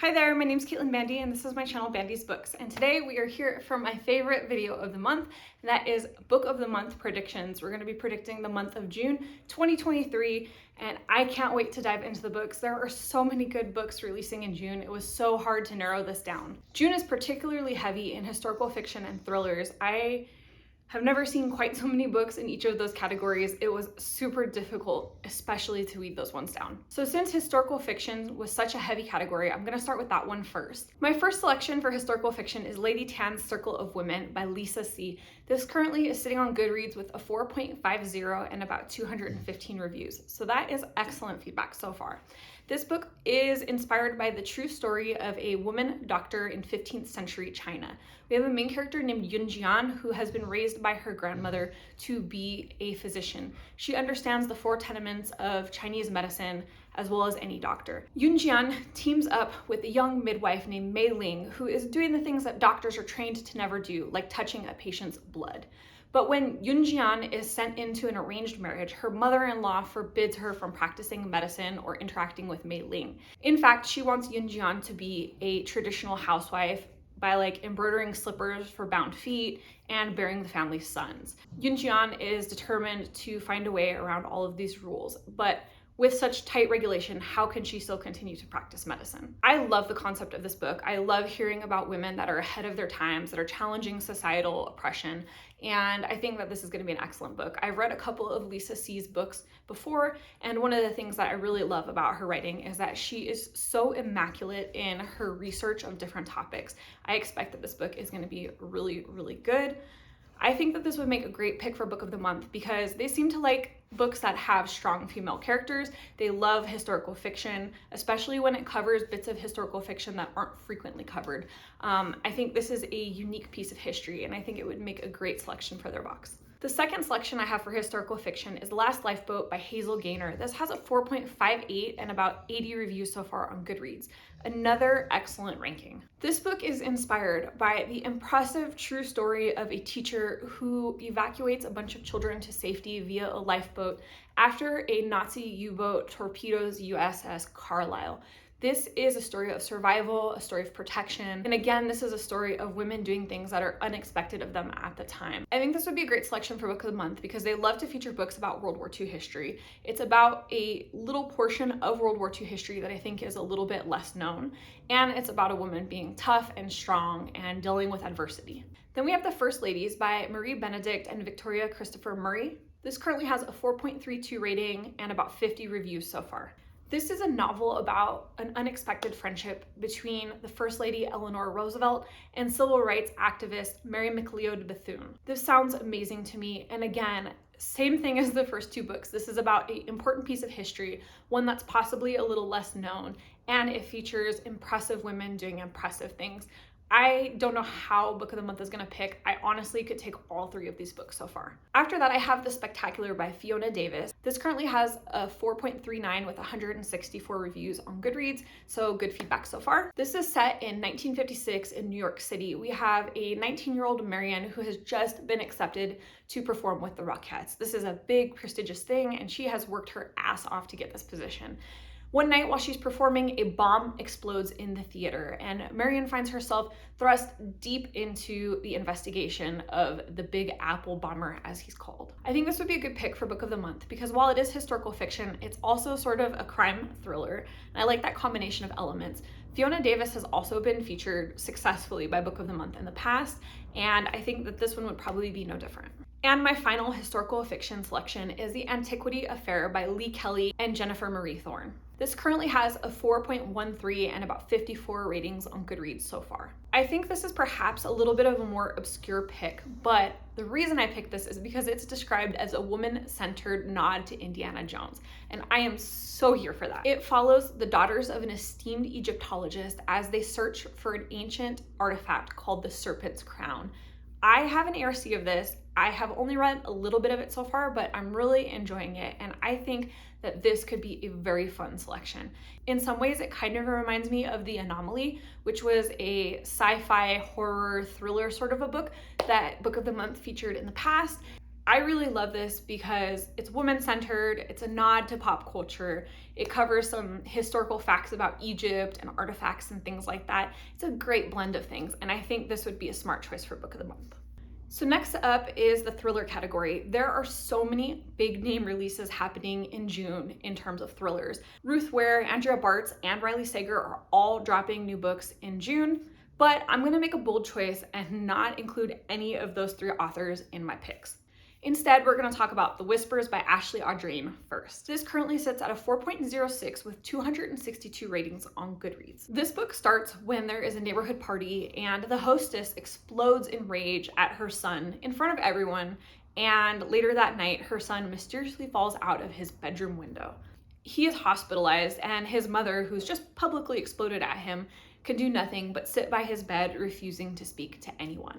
Hi there, my name's Caitlin Bandy and this is my channel Bandy's Books, and today we are here for my favorite video of the month, and that is Book of the Month predictions. We're going to be predicting the month of June 2023 and I can't wait to dive into the books. There are so many good books releasing in June. It was so hard to narrow this down. June is particularly heavy in historical fiction and thrillers. I have never seen quite so many books in each of those categories. It was super difficult, especially to weed those ones down. So since historical fiction was such a heavy category, I'm gonna start with that one first. My first selection for historical fiction is Lady Tan's Circle of Women by Lisa C. This currently is sitting on Goodreads with a 4.50 and about 215 reviews. So that is excellent feedback so far. This book is inspired by the true story of a woman doctor in 15th century China. We have a main character named Yun Jian who has been raised by her grandmother to be a physician. She understands the four tenets of Chinese medicine as well as any doctor. Yun Jian teams up with a young midwife named Mei Ling who is doing the things that doctors are trained to never do, like touching a patient's blood. But when Yun Jian is sent into an arranged marriage, her mother-in-law forbids her from practicing medicine or interacting with Mei Ling. In fact, she wants Yun Jian to be a traditional housewife by embroidering slippers for bound feet and bearing the family's sons. Yun Jian is determined to find a way around all of these rules, but with such tight regulation, how can she still continue to practice medicine? I love the concept of this book. I love hearing about women that are ahead of their times, that are challenging societal oppression, and I think that this is going to be an excellent book. I've read a couple of Lisa C's books before, and one of the things that I really love about her writing is that she is so immaculate in her research of different topics. I expect that this book is going to be really, really good. I think that this would make a great pick for Book of the Month because they seem to like books that have strong female characters. They love historical fiction, especially when it covers bits of historical fiction that aren't frequently covered. I think this is a unique piece of history, and I think it would make a great selection for their box. The second selection I have for historical fiction is The Last Lifeboat by Hazel Gaynor. This has a 4.58 and about 80 reviews so far on Goodreads. Another excellent ranking. This book is inspired by the impressive true story of a teacher who evacuates a bunch of children to safety via a lifeboat after a Nazi U-boat torpedoes USS Carlisle. This is a story of survival, a story of protection, and again, this is a story of women doing things that are unexpected of them at the time. I think this would be a great selection for Book of the Month because they love to feature books about World War II history. It's about a little portion of World War II history that I think is a little bit less known, and it's about a woman being tough and strong and dealing with adversity. Then we have The First Ladies by Marie Benedict and Victoria Christopher Murray. This currently has a 4.32 rating and about 50 reviews so far. This is a novel about an unexpected friendship between the First Lady Eleanor Roosevelt and civil rights activist Mary McLeod Bethune. This sounds amazing to me, and again, same thing as the first two books. This is about an important piece of history, one that's possibly a little less known, and it features impressive women doing impressive things. I don't know how Book of the Month is going to pick. I honestly could take all three of these books so far. After that, I have The Spectacular by Fiona Davis. This currently has a 4.39 with 164 reviews on Goodreads, so good feedback so far. This is set in 1956 in New York City. We have a 19-year-old Marian who has just been accepted to perform with the Rockettes. This is a big, prestigious thing, and she has worked her ass off to get this position. One night while she's performing, a bomb explodes in the theater, and Marian finds herself thrust deep into the investigation of the Big Apple bomber, as he's called. I think this would be a good pick for Book of the Month because while it is historical fiction, it's also sort of a crime thriller, and I like that combination of elements. Fiona Davis has also been featured successfully by Book of the Month in the past, and I think that this one would probably be no different. And my final historical fiction selection is The Antiquity Affair by Lee Kelly and Jennifer Marie Thorne. This currently has a 4.13 and about 54 ratings on Goodreads so far. I think this is perhaps a little bit of a more obscure pick, but the reason I picked this is because it's described as a woman-centered nod to Indiana Jones, and I am so here for that. It follows the daughters of an esteemed Egyptologist as they search for an ancient artifact called the Serpent's Crown. I have an ARC of this. I have only read a little bit of it so far, but I'm really enjoying it, and I think that this could be a very fun selection. In some ways, it kind of reminds me of The Anomaly, which was a sci-fi horror thriller sort of a book that Book of the Month featured in the past. I really love this because it's woman-centered, it's a nod to pop culture, it covers some historical facts about Egypt and artifacts and things like that. It's a great blend of things, and I think this would be a smart choice for book of the month. So next up is the thriller category. There are so many big name releases happening in June in terms of thrillers. Ruth Ware, Andrea Bartz, and Riley Sager are all dropping new books in June, but I'm gonna make a bold choice and not include any of those 3 authors in my picks. Instead, we're going to talk about The Whispers by Ashley Audrain first. This currently sits at a 4.06 with 262 ratings on Goodreads. This book starts when there is a neighborhood party and the hostess explodes in rage at her son in front of everyone, and later that night, her son mysteriously falls out of his bedroom window. He is hospitalized, and his mother, who's just publicly exploded at him, can do nothing but sit by his bed, refusing to speak to anyone.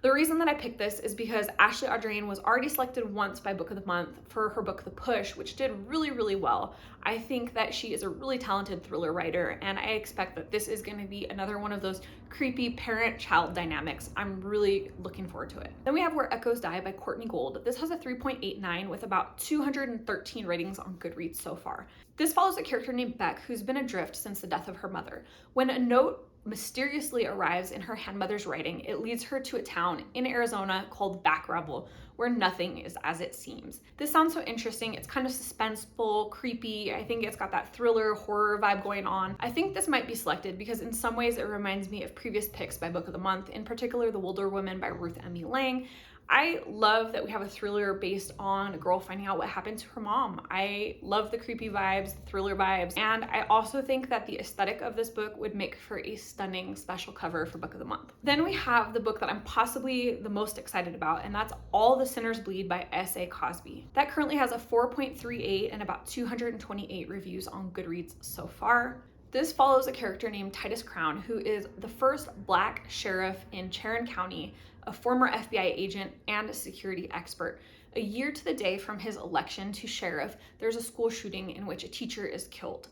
The reason that I picked this is because Ashley Audrain was already selected once by Book of the Month for her book The Push, which did really, really well. I think that she is a really talented thriller writer, and I expect that this is going to be another one of those creepy parent-child dynamics. I'm really looking forward to it. Then we have Where Echoes Die by Courtney Gould. This has a 3.89 with about 213 ratings on Goodreads so far. This follows a character named Beck who's been adrift since the death of her mother. When a note mysteriously arrives in her handmother's writing, it leads her to a town in Arizona called Back Rebel, where nothing is as it seems. This sounds so interesting. It's kind of suspenseful, creepy. I think it's got that thriller horror vibe going on. I think this might be selected because in some ways it reminds me of previous picks by Book of the Month, in particular The Wilder Women by Ruth M. Lang. I love that we have a thriller based on a girl finding out what happened to her mom. I love the creepy vibes, the thriller vibes, and I also think that the aesthetic of this book would make for a stunning special cover for Book of the Month. Then we have the book that I'm possibly the most excited about, and that's All the Sinners Bleed by S.A. Cosby. That currently has a 4.38 and about 228 reviews on Goodreads so far. This follows a character named Titus Crown, who is the first Black sheriff in Cherokee County, a former FBI agent and a security expert. A year to the day from his election to sheriff, there's a school shooting in which a teacher is killed.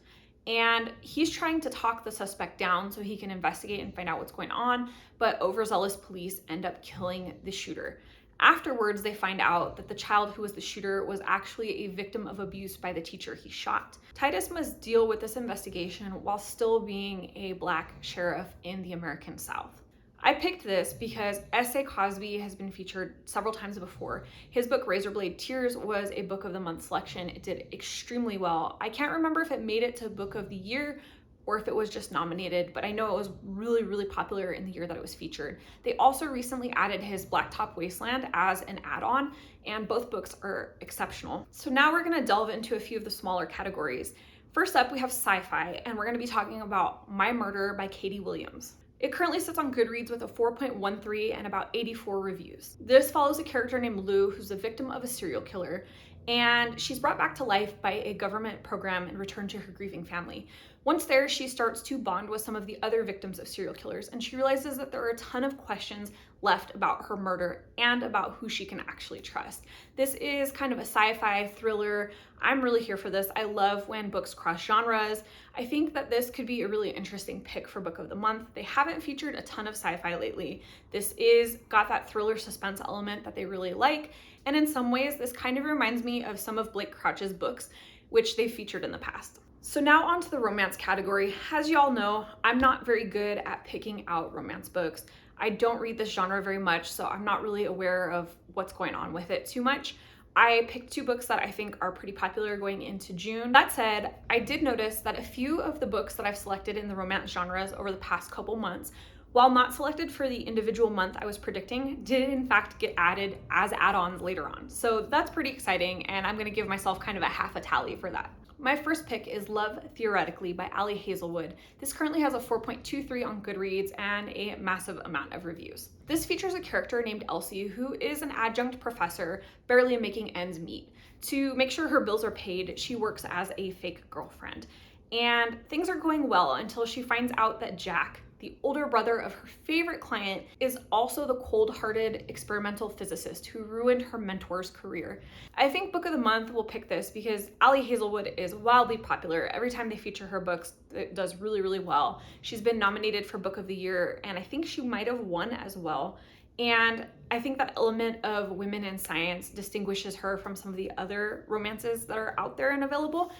And he's trying to talk the suspect down so he can investigate and find out what's going on, but overzealous police end up killing the shooter. Afterwards, they find out that the child who was the shooter was actually a victim of abuse by the teacher he shot. Titus must deal with this investigation while still being a Black sheriff in the American South. I picked this because S.A. Cosby has been featured several times before. His book Razorblade Tears was a Book of the Month selection. It did extremely well. I can't remember if it made it to Book of the Year or if it was just nominated, but I know it was really, really popular in the year that it was featured. They also recently added his Blacktop Wasteland as an add-on, and both books are exceptional. So now we're gonna delve into a few of the smaller categories. First up, we have Sci-Fi, and we're gonna be talking about My Murder by Katie Williams. It currently sits on Goodreads with a 4.13 and about 84 reviews. This follows a character named Lou, who's a victim of a serial killer, and she's brought back to life by a government program and returned to her grieving family. Once there, she starts to bond with some of the other victims of serial killers, and she realizes that there are a ton of questions left about her murder and about who she can actually trust. This is kind of a sci-fi thriller. I'm really here for this. I love when books cross genres. I think that this could be a really interesting pick for Book of the Month. They haven't featured a ton of sci-fi lately. This is got that thriller suspense element that they really like, and in some ways, this kind of reminds me of some of Blake Crouch's books, which they've featured in the past. So now onto the romance category. As y'all know, I'm not very good at picking out romance books. I don't read this genre very much, so I'm not really aware of what's going on with it too much. I picked 2 books that I think are pretty popular going into June. That said, I did notice that a few of the books that I've selected in the romance genres over the past couple months, while not selected for the individual month I was predicting, did in fact get added as add-ons later on. So that's pretty exciting, and I'm gonna give myself kind of a half a tally for that. My first pick is Love Theoretically by Ali Hazelwood. This currently has a 4.23 on Goodreads and a massive amount of reviews. This features a character named Elsie who is an adjunct professor barely making ends meet. To make sure her bills are paid, she works as a fake girlfriend. And things are going well until she finds out that Jack, the older brother of her favorite client, is also the cold-hearted experimental physicist who ruined her mentor's career. I think Book of the Month will pick this because Ali Hazelwood is wildly popular. Every time they feature her books, it does really, really well. She's been nominated for Book of the Year, and I think she might have won as well. And I think that element of women in science distinguishes her from some of the other romances that are out there and available.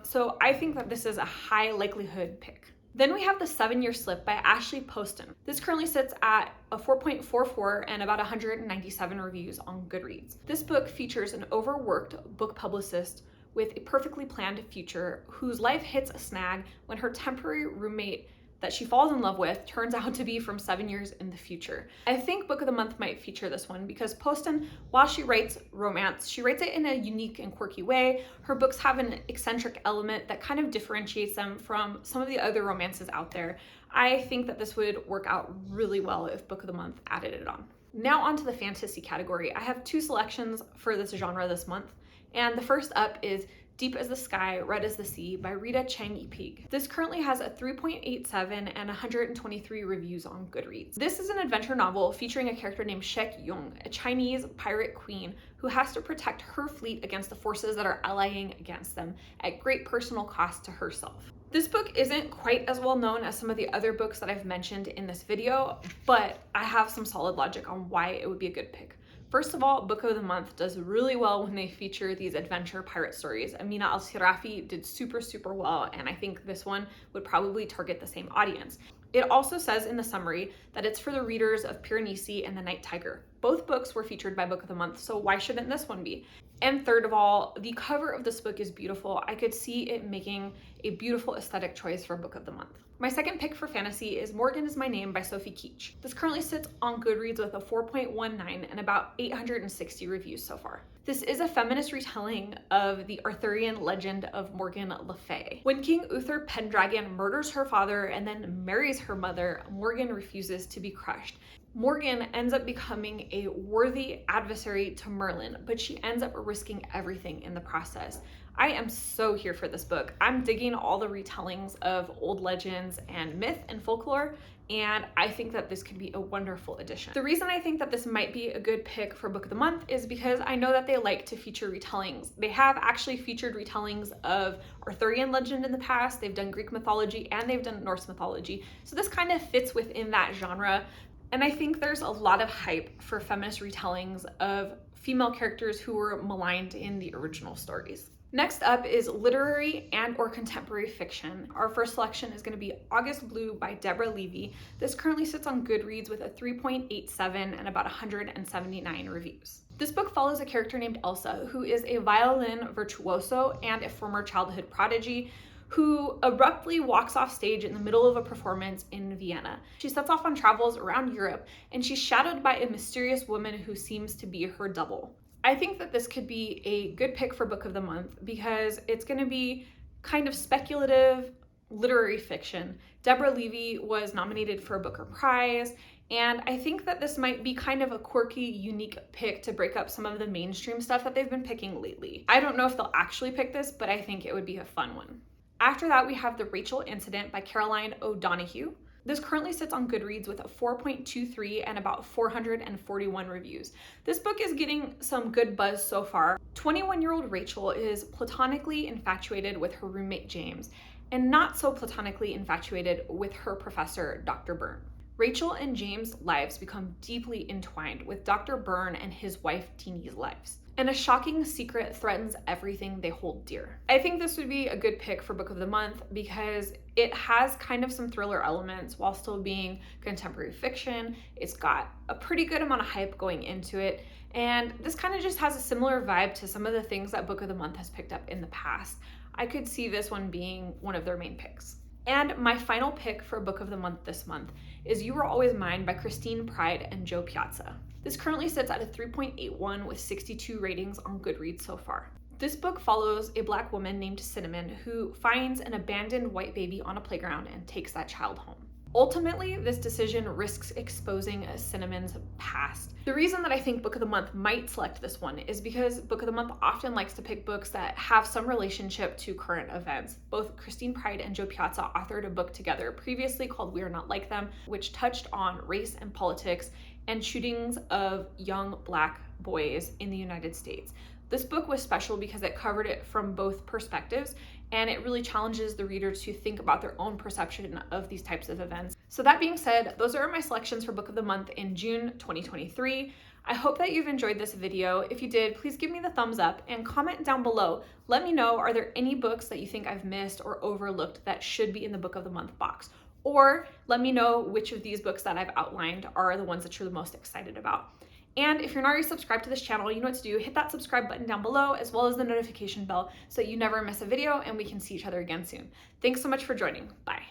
So I think that this is a high likelihood pick. Then we have The 7-Year Slip by Ashley Poston. This currently sits at a 4.44 and about 197 reviews on Goodreads. This book features an overworked book publicist with a perfectly planned future whose life hits a snag when her temporary roommate that she falls in love with turns out to be from 7 years in the future. I think Book of the Month might feature this one because Poston, while she writes romance, she writes it in a unique and quirky way. Her books have an eccentric element that kind of differentiates them from some of the other romances out there. I think that this would work out really well if Book of the Month added it on. Now onto the fantasy category. I have 2 selections for this genre this month, and the first up is Deep as the Sky, Red as the Sea by Rita Chang-Eppig. This currently has a 3.87 and 123 reviews on Goodreads. This is an adventure novel featuring a character named Shek Yong, a Chinese pirate queen who has to protect her fleet against the forces that are allying against them at great personal cost to herself. This book isn't quite as well known as some of the other books that I've mentioned in this video, but I have some solid logic on why it would be a good pick. First of all, Book of the Month does really well when they feature these adventure pirate stories. Amina Al-Sirafi did super well, and I think this one would probably target the same audience. It also says in the summary that it's for the readers of Piranesi and The Night Tiger. Both books were featured by Book of the Month, so why shouldn't this one be? And third of all, the cover of this book is beautiful. I could see it making a beautiful aesthetic choice for Book of the Month. My second pick for fantasy is Morgan is My Name by Sophie Keetch. This currently sits on Goodreads with a 4.19 and about 860 reviews so far. This is a feminist retelling of the Arthurian legend of Morgan Le Fay. When King Uther Pendragon murders her father and then marries her mother, Morgan refuses to be crushed. Morgan ends up becoming a worthy adversary to Merlin, but she ends up risking everything in the process. I am so here for this book. I'm digging all the retellings of old legends and myth and folklore, and I think that this could be a wonderful addition. The reason I think that this might be a good pick for Book of the Month is because I know that they like to feature retellings. They have actually featured retellings of Arthurian legend in the past, they've done Greek mythology, and they've done Norse mythology. So this kind of fits within that genre. And I think there's a lot of hype for feminist retellings of female characters who were maligned in the original stories. Next up is literary and or contemporary fiction. Our first selection is going to be August Blue by Deborah Levy. This currently sits on Goodreads with a 3.87 and about 179 reviews. This book follows a character named Elsa, who is a violin virtuoso and a former childhood prodigy who abruptly walks off stage in the middle of a performance in Vienna. She sets off on travels around Europe, and she's shadowed by a mysterious woman who seems to be her double. I think that this could be a good pick for Book of the Month because it's going to be kind of speculative literary fiction. Deborah Levy was nominated for a Booker Prize, and I think that this might be kind of a quirky, unique pick to break up some of the mainstream stuff that they've been picking lately. I don't know if they'll actually pick this, but I think it would be a fun one. After that, we have The Rachel Incident by Caroline O'Donoghue. This currently sits on Goodreads with a 4.23 and about 441 reviews. This book is getting some good buzz so far. 21-year-old Rachel is platonically infatuated with her roommate James, and not so platonically infatuated with her professor, Dr. Byrne. Rachel and James' lives become deeply entwined with Dr. Byrne and his wife Teeny's lives, and a shocking secret threatens everything they hold dear. I think this would be a good pick for Book of the Month because it has kind of some thriller elements while still being contemporary fiction. It's got a pretty good amount of hype going into it, and this kind of just has a similar vibe to some of the things that Book of the Month has picked up in the past. I could see this one being one of their main picks. And my final pick for Book of the Month this month is You Were Always Mine by Christine Pride and Joe Piazza. This currently sits at a 3.81 with 62 ratings on Goodreads so far. This book follows a Black woman named Cinnamon who finds an abandoned white baby on a playground and takes that child home. Ultimately, this decision risks exposing Cinnamon's past. The reason that I think Book of the Month might select this one is because Book of the Month often likes to pick books that have some relationship to current events. Both Christine Pride and Joe Piazza authored a book together previously called We Are Not Like Them, which touched on race and politics and shootings of young Black boys in the United States. This book was special because it covered it from both perspectives, and it really challenges the reader to think about their own perception of these types of events. So that being said, those are my selections for Book of the Month in June 2023. I hope that you've enjoyed this video. If you did, please give me the thumbs up and comment down below. Let me know, are there any books that you think I've missed or overlooked that should be in the Book of the Month box? Or let me know which of these books that I've outlined are the ones that you're the most excited about. And if you're not already subscribed to this channel, you know what to do. Hit that subscribe button down below, as well as the notification bell, so that you never miss a video and we can see each other again soon. Thanks so much for joining. Bye.